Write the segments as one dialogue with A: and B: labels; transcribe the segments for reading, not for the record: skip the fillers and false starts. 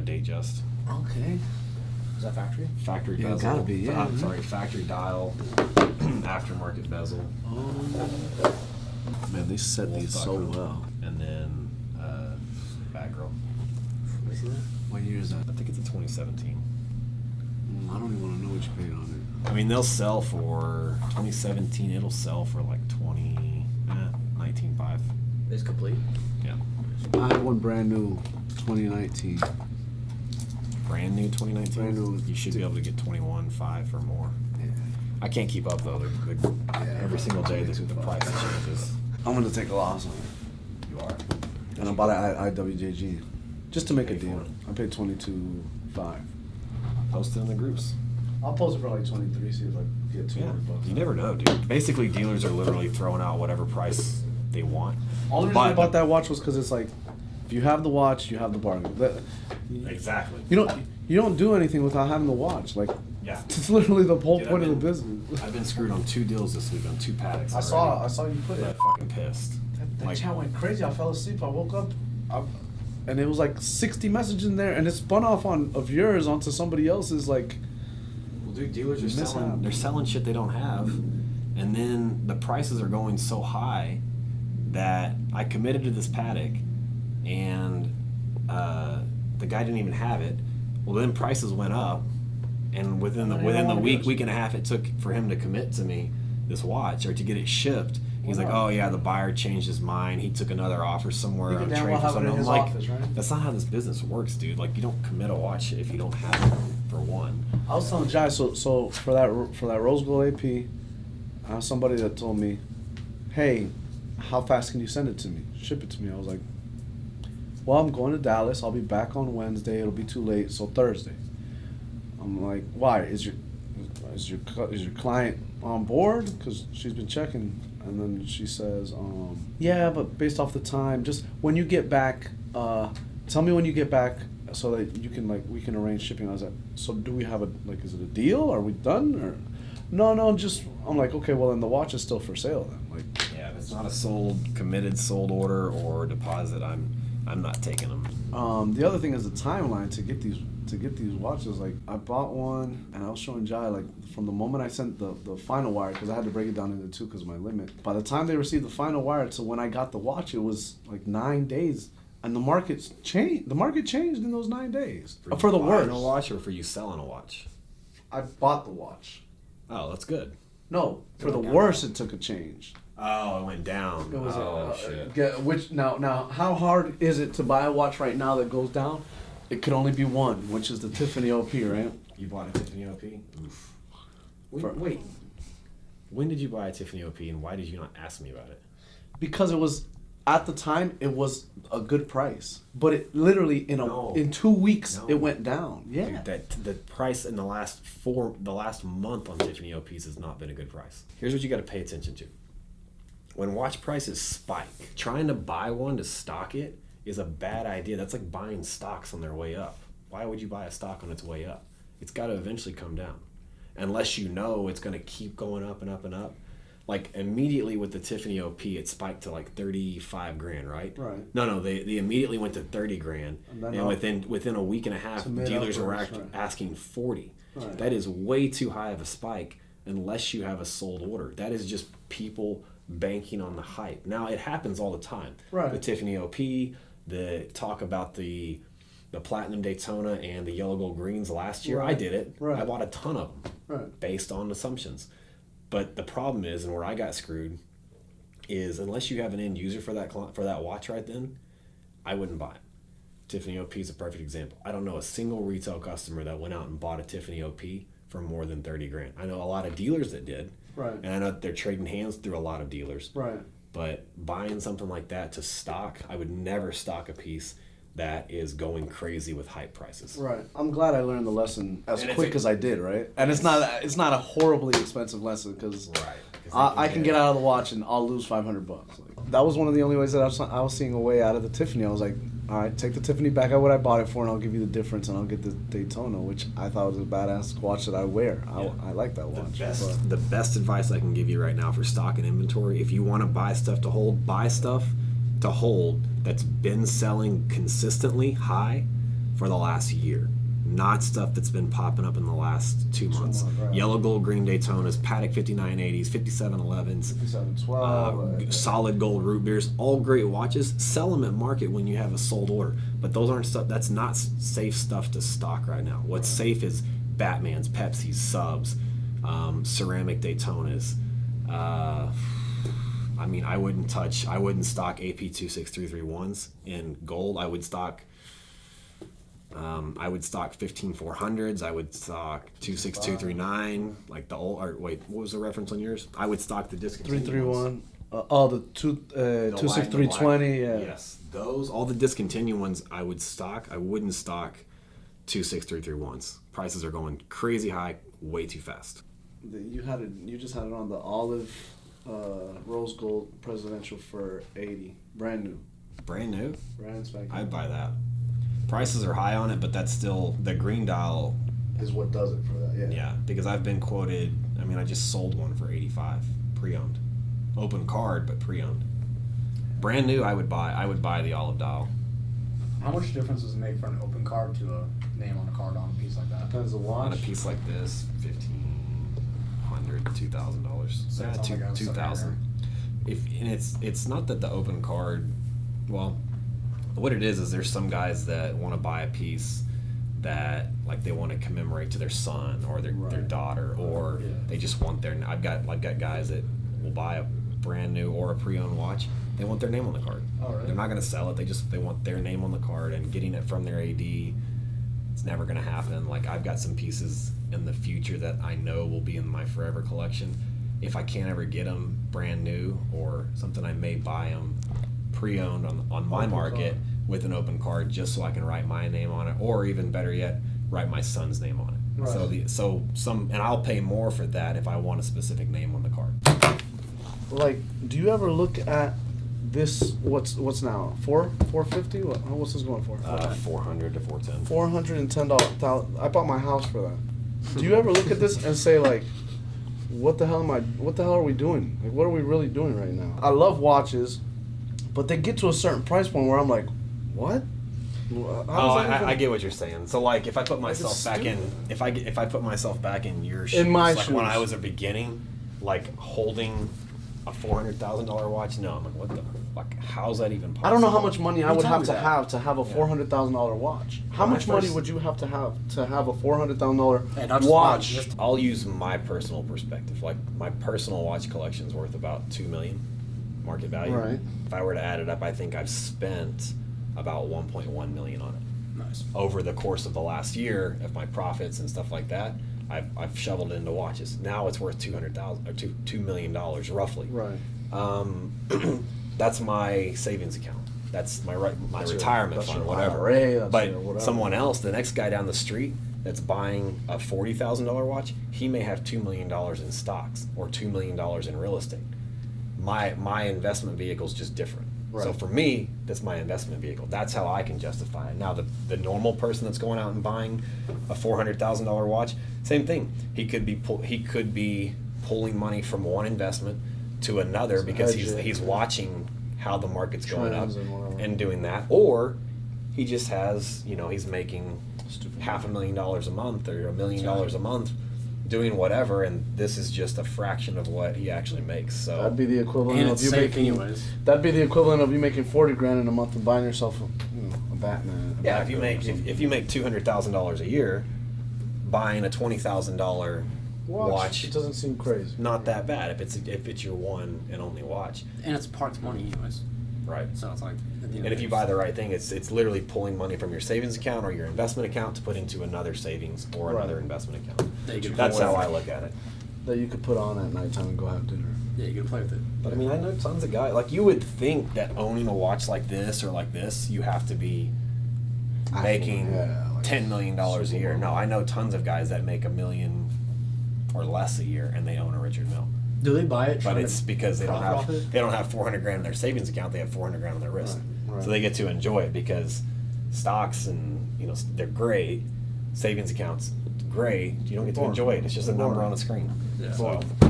A: Datejust.
B: Okay. Is that factory?
A: Factory
B: Yeah,
A: bezel.
B: gotta be, yeah.
A: I'm sorry, factory dial, aftermarket bezel.
B: Oh. Man, they set these so well.
A: And then back grill.
B: What year is that?
A: I think it's a 2017.
B: I don't even want to know what you paid on it.
A: I mean, they'll sell for 2017. It'll sell for like 19.5.
C: It's complete.
A: Yeah.
B: I had one brand new 2019.
A: Brand new 2019.
B: Brand new.
A: You should be able to get 21.5 or more.
B: Yeah.
A: I can't keep up though. Every single day the price changes.
B: I'm gonna take a loss on it.
A: You are.
B: And I bought it at IWJG just to make a
A: Pay for
B: deal.
A: it.
B: I paid $22.5.
A: Post it in the groups.
B: I'll post it for like 23. See if I can get
A: Yeah.
B: $200.
A: You never know, dude. Basically, dealers are literally throwing out whatever price they want.
B: Only reason I bought that watch was because it's like, if you have the watch, you have the bargain.
A: Exactly.
B: You don't do anything without having the watch. Like,
A: Yeah.
B: it's literally the whole
A: Dude,
B: point of the business.
A: I've been screwed on 2 deals this week on 2 paddocks.
B: I saw you put
A: I'm
B: it.
A: fucking pissed.
B: That
A: Like-
B: chat went crazy. I fell asleep. I woke up, and it was like 60 messages in there, and it spun off of yours onto somebody else's. Like,
A: Well, dude, dealers are
B: Mishap.
A: selling. They're selling shit they don't have, and then the prices are going so high that I committed to this paddock, and the guy didn't even have it. Well, then prices went up, and within the week and a half it took for him to commit to me this watch or to get it shipped. He's like, oh yeah, the buyer changed his mind. He took another offer somewhere on trade for something. I'm like, that's not how this business works, dude. Like, you don't commit a watch if you don't have it, for one.
B: I was telling Jai, so for that Rose Gold AP, I have somebody that told me, hey, how fast can you send it to me? Ship it to me. I was like, well, I'm going to Dallas. I'll be back on Wednesday. It'll be too late, so Thursday. I'm like, why? Is your client on board? Because she's been checking. And then she says, yeah, but based off the time, just when you get back, tell me when you get back so that you can, like, we can arrange shipping. I was like, so do we have is it a deal? Are we done? Or no, just, I'm like, okay, well then the watch is still for sale then. Like,
A: Yeah, if it's not a committed sold order or deposit, I'm not taking them.
B: the other thing is the timeline to get these watches. Like, I bought one and I was showing Jai, like, from the moment I sent the final wire, because I had to break it down into 2 because of my limit. By the time they received the final wire to when I got the watch, it was like 9 days, and the market changed. The market changed in those 9 days for the worse.
A: Buying a watch or for you selling a watch?
B: I bought the watch.
A: Oh, that's good.
B: No, for the worse, it took a change.
A: Oh, it went down.
B: It was
A: shit.
B: which now how hard is it to buy a watch right now that goes down? It could only be one, which is the Tiffany OP, right?
A: You bought a Tiffany OP? Oof.
C: Wait.
A: When did you buy a Tiffany OP, and why did you not ask me about it?
B: Because it was, at the time, it was a good price, but it literally in 2 weeks it went down. Yeah.
A: Dude, the price in the last month on Tiffany OPs has not been a good price. Here's what you got to pay attention to. When watch prices spike, trying to buy one to stock it is a bad idea. That's like buying stocks on their way up. Why would you buy a stock on its way up? It's got to eventually come down. Unless you know it's going to keep going up and up and up. Like, immediately with the Tiffany OP, it spiked to like 35 grand, right?
B: Right.
A: No, they immediately went to 30 grand. And within a week and a half, dealers were asking 40.
B: Right.
A: That is way too high of a spike unless you have a sold order. That is just people banking on the hype. Now, it happens all the time.
B: Right.
A: The Tiffany OP, the talk about the Platinum Daytona and the Yellow Gold Greens last year.
B: Right.
A: I did it.
B: Right.
A: I bought a ton of them based on assumptions. But the problem is, and where I got screwed, is unless you have an end user for that watch right then, I wouldn't buy it. Tiffany OP is a perfect example. I don't know a single retail customer that went out and bought a Tiffany OP for more than 30 grand. I know a lot of dealers that did.
B: Right.
A: And I know they're trading hands through a lot of dealers.
B: Right.
A: But buying something like that to stock, I would never stock a piece that is going crazy with hype prices.
B: Right. I'm glad I learned the lesson as quick as I did, right? And it's not a horribly expensive lesson because I can get out of the watch and I'll lose $500. Like, that was one of the only ways that I was seeing a way out of the Tiffany. I was like, all right, take the Tiffany back at what I bought it for, and I'll give you the difference, and I'll get the Daytona, which I thought was a badass watch that I wear. I like that watch.
A: The best advice I can give you right now for stock and inventory, if you want to buy stuff to hold, buy stuff to hold that's been selling consistently high for the last year, not stuff that's been popping up in the last 2 months.
B: Right.
A: Yellow gold green Daytonas, Paddock 5980s, 5711s,
B: 5712.
A: solid gold root beers, all great watches. Sell them at market when you have a sold order, but those aren't stuff. That's not safe stuff to stock right now. What's safe is Batman's, Pepsi's, Subs, ceramic Daytonas. I mean, I wouldn't stock AP 26331s in gold. I would stock 15400s. I would stock 26239, like the old. Or wait, what was the reference on yours? I would stock the discontinued
B: 331.
A: ones.
B: The 26320. Yeah.
A: Yes, those, all the discontinued ones I would stock. I wouldn't stock 26331s. Prices are going crazy high, way too fast.
B: You just had it on the olive rose gold presidential for 80, brand new.
A: Brand new?
B: Brand spanking.
A: I'd buy that. Prices are high on it, but that's still the green dial.
B: Is what does it for that. Yeah.
A: Yeah, because I've been quoted. I mean, I just sold one for 85, pre-owned, open card, but pre-owned. Brand new, I would buy the olive dial.
D: How much difference does it make for an open card to a name on a card on a piece like that?
B: Depends on the
A: On
B: watch.
A: a piece like this, $1,500, $2,000.
D: So it's
A: Yeah,
D: only got
A: 2,000. It's not that the open card. Well, what it is there's some guys that want to buy a piece that like they want to commemorate to their son or their daughter, or they just want their. I've got guys that will buy a brand new or a pre-owned watch. They want their name on the card.
D: Oh, really?
A: They're not going to sell it. They want their name on the card, and getting it from their AD, it's never going to happen. Like, I've got some pieces in the future that I know will be in my forever collection. If I can't ever get them brand new or something, I may buy them pre-owned on my market with an open card, just so I can write my name on it, or even better yet, write my son's name on it.
B: Right.
A: And I'll pay more for that if I want a specific name on the card.
B: Like, do you ever look at this? What's now? $450? What's this going for?
A: $400 to $410.
B: $410. I bought my house for that. Do you ever look at this and say like, what the hell are we doing? Like, what are we really doing right now? I love watches, but they get to a certain price point where I'm like, what?
A: I get what you're saying. So like, if I put myself back in, if I put myself back in your shoes,
B: my
A: like
B: shoes.
A: when I was a beginning, like holding a $400,000 watch, no, I'm like, what the fuck? How's that even possible?
B: I don't know how much money I
D: You
B: would
D: told
B: have
D: me
B: to
D: that.
B: have a $400,000 watch. How
A: When I
B: much money
A: first-
B: would you have to have a $400,000
D: Hey, not just
B: watch?
D: just
A: I'll use my personal perspective. Like, my personal watch collection is worth about $2 million market value.
B: Right.
A: If I were to add it up, I think I've spent about $1.1 million on it.
D: nice.
A: Over the course of the last year of my profits and stuff like that, I've shoveled into watches. Now it's worth $200,000 or $2 million roughly.
B: Right.
A: That's my savings account. That's my
B: That's your-
A: retirement
B: that's
A: fund,
B: your
A: whatever.
B: IRA, that's
A: But
B: your whatever.
A: someone else, the next guy down the street that's buying a $40,000 watch, he may have $2 million in stocks or $2 million in real estate. My investment vehicle is just different. So
B: Right.
A: for me, that's my investment vehicle. That's how I can justify it. Now, the normal person that's going out and buying a $400,000 watch, same thing. He could be pulling money from one investment to another
B: So
A: because
B: hedge it.
A: he's watching how the market's going up
B: Trends and whatever.
A: and doing that, or he just has, he's making
B: Stupid.
A: $500,000 a month or $1 million a month doing whatever, and this is just a fraction of what he actually makes. So
B: That'd be the equivalent
D: And
B: of
D: it's
B: you
D: safe
B: making.
D: anyways.
B: That'd be the equivalent of you making $40,000 in a month and buying yourself a Batman.
A: yeah, if you make $200,000 a year, buying a $20,000 watch,
B: it doesn't seem crazy.
A: not that bad if it's your one and only watch,
D: And it's parked money anyways.
A: right?
D: So it's like. at the end
A: And
D: of
A: if you
D: the
A: buy
D: day,
A: the right thing, it's literally pulling money from your savings account or your investment account to put into another savings or
B: Right.
A: another investment account.
D: Yeah, you can
A: That's
D: play
A: how
D: with
A: I
D: it.
A: look at it.
B: That you could put on at nighttime and go have dinner.
D: Yeah, you can play with it.
A: But I mean, I know tons of guys. Like, you would think that owning a watch like this or like this, you have to be making
B: Yeah, like
A: $10 million a year. No, I know tons of guys that make $1 million or less a year, and they own a Richard Mille.
D: Do they buy it?
A: But
D: trying
A: it's
D: to
A: because they don't
D: profit?
A: have $400,000 in their savings account. They have $400,000 on their wrist,
B: Right, right.
A: so they get to enjoy it because stocks and they're great. Savings accounts great. You don't get to
B: Boring.
A: enjoy it. It's just a number
B: Boring.
A: on a screen.
D: Yeah.
A: So.
D: Yeah.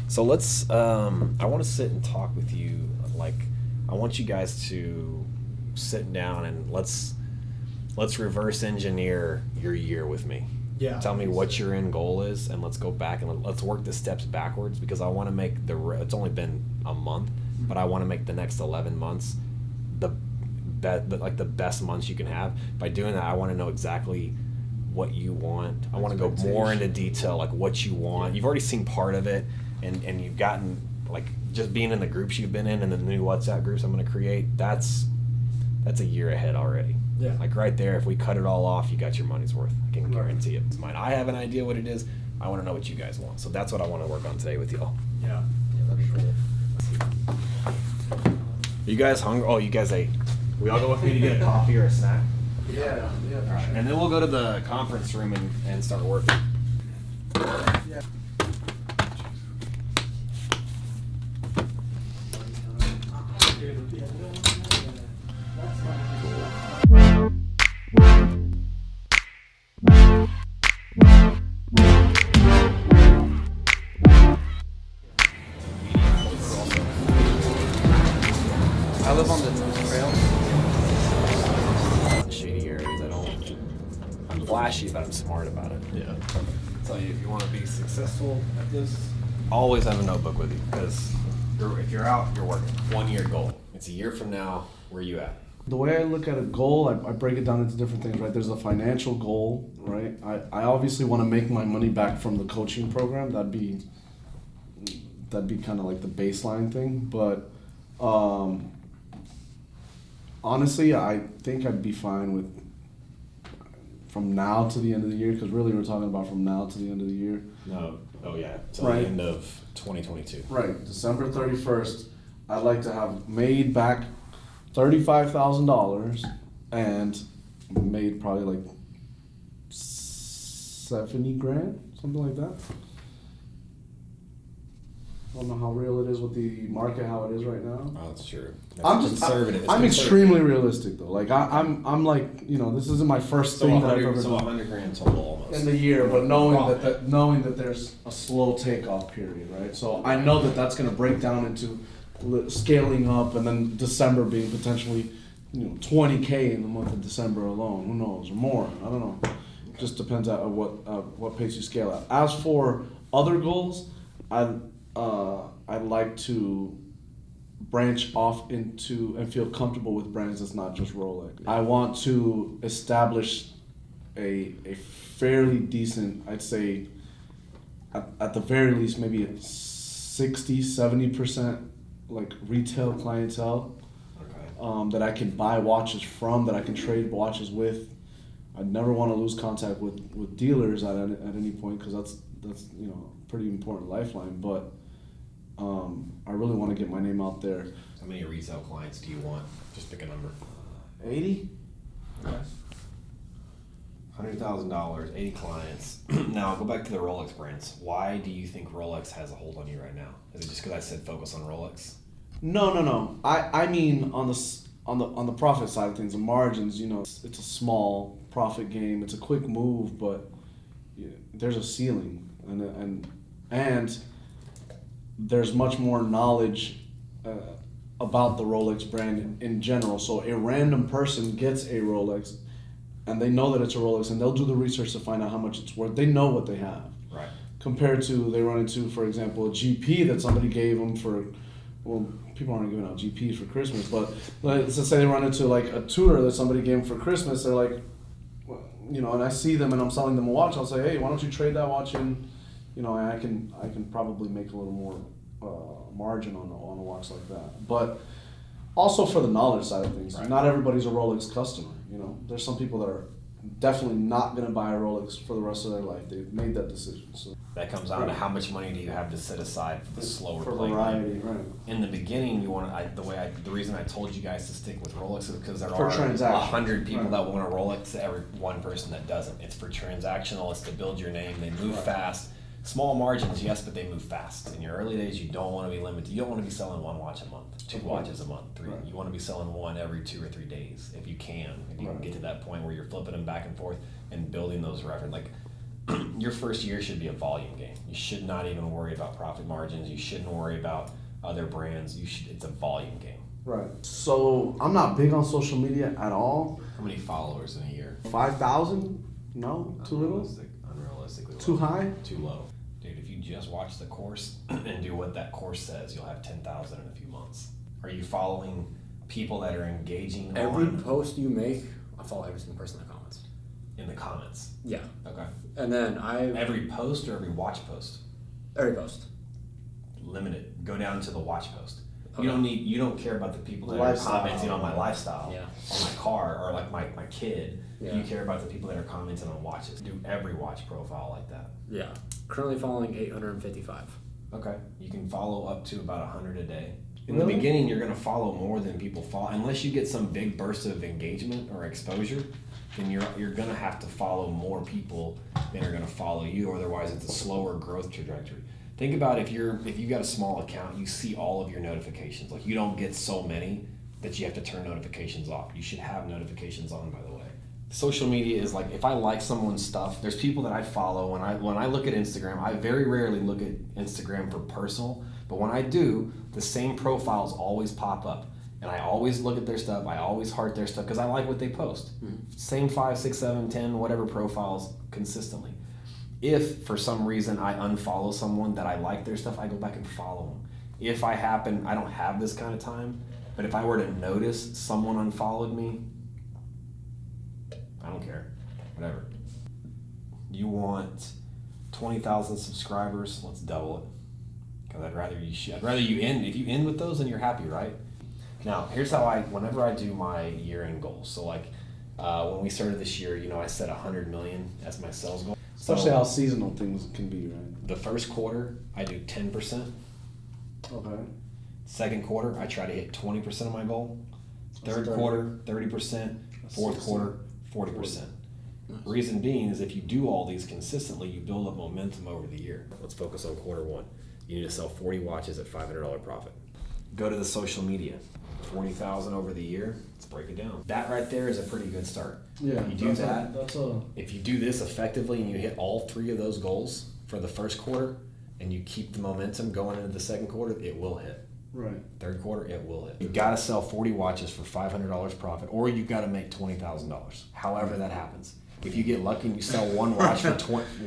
A: So let's. I want to sit and talk with you. Like, I want you guys to sit down and let's let's reverse engineer your year with me.
D: Yeah.
A: Tell me what your end goal is, and let's go back and let's work the steps backwards, because I want to make it's only been a month, but I want to make the next 11 months the best months you can have. By doing that, I want to know exactly what you want. I want to go more into detail, like what you want. You've already seen part of it, and you've gotten, like, just being in the groups you've been in and the new WhatsApp groups I'm going to create, that's a year ahead already.
D: Yeah.
A: Like right there, if we cut it all off, you got your money's worth. I can guarantee it. It's mine. I have an idea what it is. I want to know what you guys want. So that's what I want to work on today with y'all.
D: Yeah.
C: that'd be cool.
A: You guys hungry? Oh, you guys ate. We all go with me to get a coffee or a snack?
B: Yeah, yeah, for sure.
A: And then we'll go to the conference room and start working.
B: Yeah.
C: I live on the trail.
A: Shady areas. I'm flashy, but I'm smart about it. Yeah. Tell you, if you want to be successful at this, always have a notebook with you, because if you're out, you're working. 1 year goal. It's a year from now. Where you at?
B: The way I look at a goal, I break it down into different things, right? There's a financial goal, right? I obviously want to make my money back from the coaching program. That'd be kind of like the baseline thing. But honestly, I think I'd be fine with from now to the end of the year, because really we're talking about from now to the end of the year.
A: No. Oh yeah. Till
B: Right.
A: the end of 2022.
B: Right, December 31st, I'd like to have made back $35,000 and made probably like 70 grand, something like that. I don't know how real it is with the market, how it is right now.
A: Oh, that's true.
B: I'm
A: conservative.
B: I'm extremely realistic though. Like I'm like, this isn't my first thing that I've ever
A: So
B: done
A: 100 grand total almost.
B: in the year, but knowing that there's a slow takeoff period, right? So I know that that's going to break down into scaling up, and then December being potentially, $20K in the month of December alone. Who knows? Or more. I don't know. Just depends on what pace you scale at. As for other goals, I'd like to branch off into and feel comfortable with brands that's not just Rolex. I want to establish a fairly decent, I'd say, at the very least, maybe a 60-70% like retail clientele.
A: Okay.
B: That I can buy watches from, that I can trade watches with. I'd never want to lose contact with dealers at any point, because that's a pretty important lifeline. But I really want to get my name out there.
A: How many retail clients do you want? Just pick a number.
B: 80?
A: $100,000, 80 clients. Now, go back to the Rolex brands. Why do you think Rolex has a hold on you right now? Is it just because I said focus on Rolex?
B: No. I mean on the profit side of things, the margins. It's a small profit game. It's a quick move, but there's a ceiling, and there's much more knowledge about the Rolex brand in general. So a random person gets a Rolex, and they know that it's a Rolex, and they'll do the research to find out how much it's worth. They know what they have.
A: Right.
B: Compared to, they run into, for example, a GP that somebody gave them for, well, people aren't giving out GPs for Christmas, but let's just say they run into like a Tudor that somebody gave them for Christmas. They're like, well, and I see them and I'm selling them a watch. I'll say, hey, why don't you trade that watch in? I can probably make a little more margin on a watch like that. But also for the knowledge side of things,
A: right.
B: Not everybody's a Rolex customer. There's some people that are definitely not going to buy a Rolex for the rest of their life. They've made that decision. So
A: That comes down to how much money do you have to set aside for the slower
B: for
A: play.
B: variety, right?
A: In the beginning, you want the reason I told you guys to stick with Rolex is because there
B: For
A: are
B: transaction.
A: 100 people
B: Right.
A: that want a Rolex to every one person that doesn't. It's for transactional. It's to build your name. They move
B: Right.
A: fast. Small margins, yes, but they move fast. In your early days, you don't want to be limited. You don't want to be selling one watch a month, two watches a month, three.
B: Right.
A: You want to be selling one every 2 or 3 days if you can. If you can
B: Right.
A: get to that point where you're flipping them back and forth and building those reference. Like your first year should be a volume game. You should not even worry about profit margins. You shouldn't worry about other brands. It's a volume game.
B: Right. So I'm not big on social media at all.
A: How many followers in a year?
B: 5,000? No, too little.
A: Unrealistically low.
B: Too high.
A: Too low, dude. If you just watch the course and do what that course says, you'll have 10,000 in a few months. Are you following people that are engaging
E: Every
A: on
E: post you make, I follow every single person in the comments.
A: in the comments?
E: Yeah.
A: Okay.
E: And then
A: Every post or every watch post?
E: every post.
A: Limit it. Go down to the watch post.
E: Okay.
A: You don't care about the people that
B: Lifestyle.
A: are commenting on my lifestyle,
E: Yeah.
A: on my car, or like my kid.
E: Yeah.
A: You care about the people that are commenting on watches. Do every watch profile like that.
E: Yeah. Currently following 855.
A: Okay. You can follow up to about 100 a day. In the
B: Really?
A: beginning, you're going to follow more than people follow. Unless you get some big burst of engagement or exposure, then you're going to have to follow more people than are going to follow you. Otherwise, it's a slower growth trajectory. Think about if you've got a small account, you see all of your notifications. Like, you don't get so many that you have to turn notifications off. You should have notifications on, by the way. Social media is like, if I like someone's stuff, there's people that I follow. When I look at Instagram, I very rarely look at Instagram for personal, but when I do, the same profiles always pop up. And I always look at their stuff, I always heart their stuff, because I like what they post. Same 5, 6, 7, 10, whatever profiles consistently. If for some reason I unfollow someone that I like their stuff, I go back and follow them. If I don't have this kind of time, but if I were to notice someone unfollowed me, I don't care, whatever. You want 20,000 subscribers, let's double it. Because I'd rather you end, if you end with those, then you're happy, right? Now, here's how whenever I do my year-end goals. So like when we started this year, I set 100 million as my sales goal.
B: Especially how seasonal things can be, right?
A: The first quarter, I do 10%.
B: Okay.
A: Second quarter, I try to hit 20% of my goal. Third
B: That's
A: quarter, 30%. Fourth
B: 60.
A: quarter, 40%. Reason being is if you do all these consistently, you build up momentum over the year. Let's focus on quarter one. You need to sell 40 watches at $500 profit. Go to the social media. 40,000 over the year. Let's break it down. That right there is a pretty good start.
B: Yeah.
A: You do that.
B: That's
A: If you do this effectively and you hit all 3 of those goals for the first quarter, and you keep the momentum going into the second quarter, it will hit.
B: right.
A: Third quarter, it will hit. You've got to sell 40 watches for $500 profit, or you've got to make $20,000. However that happens. If you get lucky and you sell one watch for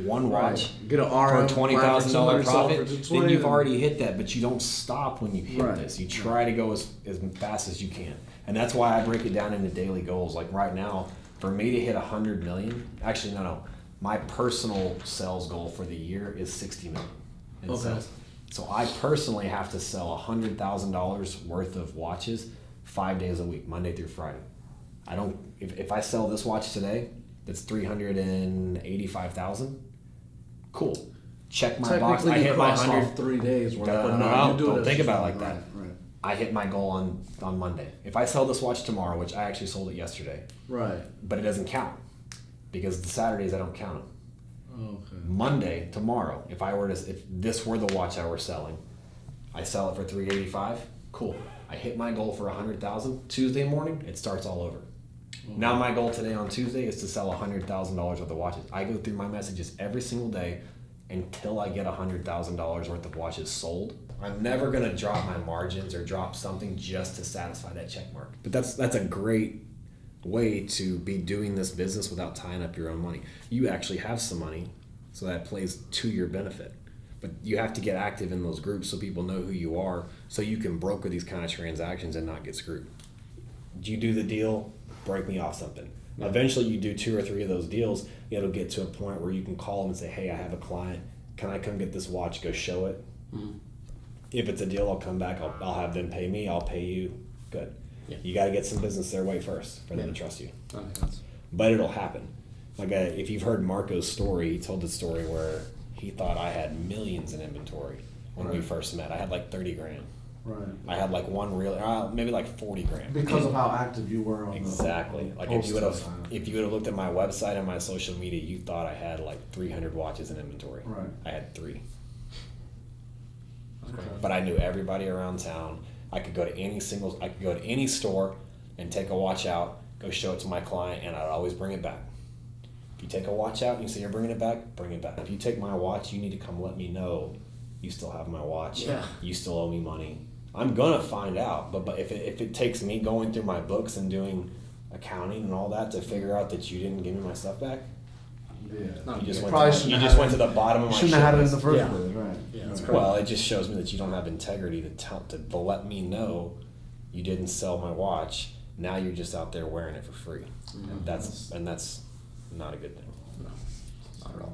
A: one watch
B: Get an
A: for a
B: RM
A: $20,000 profit,
B: for
A: then
B: 20,
A: you've already hit that. But you don't stop when you hit
B: Right.
A: this. You try to go as fast as you can, and that's why I break it down into daily goals. Like right now, for me to hit 100 million, actually no, my personal sales goal for the year is 60 million in
B: Okay.
A: sales. So I personally have to sell $100,000 worth of watches 5 days a week, Monday through Friday. I don't. If I sell this watch today, that's 385,000. Cool. Check my box. I
B: you
A: hit my
B: crossed
A: 100.
B: off 3 days worth.
A: No,
B: but
A: no,
B: you do
A: don't
B: it
A: think
B: as-
A: about it like that.
B: Right.
A: I hit my goal on Monday. If I sell this watch tomorrow, which I actually sold it yesterday,
B: Right.
A: but it doesn't count because the Saturdays I don't count them.
B: Okay.
A: Monday, tomorrow, if this were the watch I were selling, I sell it for 385. Cool. I hit my goal for 100,000. Tuesday morning, it starts all over. Now my goal today on Tuesday is to sell $100,000 worth of watches. I go through my messages every single day until I get $100,000 worth of watches sold. I'm never gonna drop my margins or drop something just to satisfy that check mark. But that's a great way to be doing this business without tying up your own money. You actually have some money, so that plays to your benefit. But you have to get active in those groups so people know who you are, so you can broker these kind of transactions and not get screwed. You do the deal, break me off something. Eventually you do 2 or 3 of those deals, it'll get to a point where you can call them and say, hey, I have a client, can I come get this watch, go show it?
E: Mm-hmm.
A: If it's a deal, I'll come back, I'll have them pay me, I'll pay you. Good.
E: Yeah.
A: You got to get some business their way first for them to trust you.
E: That makes sense.
A: But it'll happen. Like if you've heard Marco's story, he told the story where he thought I had millions in inventory when we first met. I had like 30 grand.
B: Right.
A: I had like one real, maybe like 40 grand.
B: Because of how active you were on
A: Exactly.
B: the
A: Like if you would have,
B: posts.
A: looked at my website and my social media, you thought I had like 300 watches in inventory.
B: Right.
A: I had 3.
B: Okay.
A: But I knew everybody around town. I could go to any store and take a watch out, go show it to my client, and I'd always bring it back. If you take a watch out and you say you're bringing it back, bring it back. If you take my watch, you need to come let me know you still have my watch.
E: Yeah.
A: You still owe me money. I'm gonna find out, but if it takes me going through my books and doing accounting and all that to figure out that you didn't give me my stuff back?
B: Yeah.
E: No,
A: You just went
B: probably
A: to,
B: shouldn't
A: you
B: have
A: just
B: had
A: went to the bottom of my
B: Shouldn't have had it in
A: shit
B: the
A: list.
B: first
E: Yeah.
B: place, right?
E: Yeah, that's
B: Right.
E: correct.
A: Well, it just shows me that you don't have integrity to let me know you didn't sell my watch. Now you're just out there wearing it for free, and that's not a good thing.
E: No, not at all.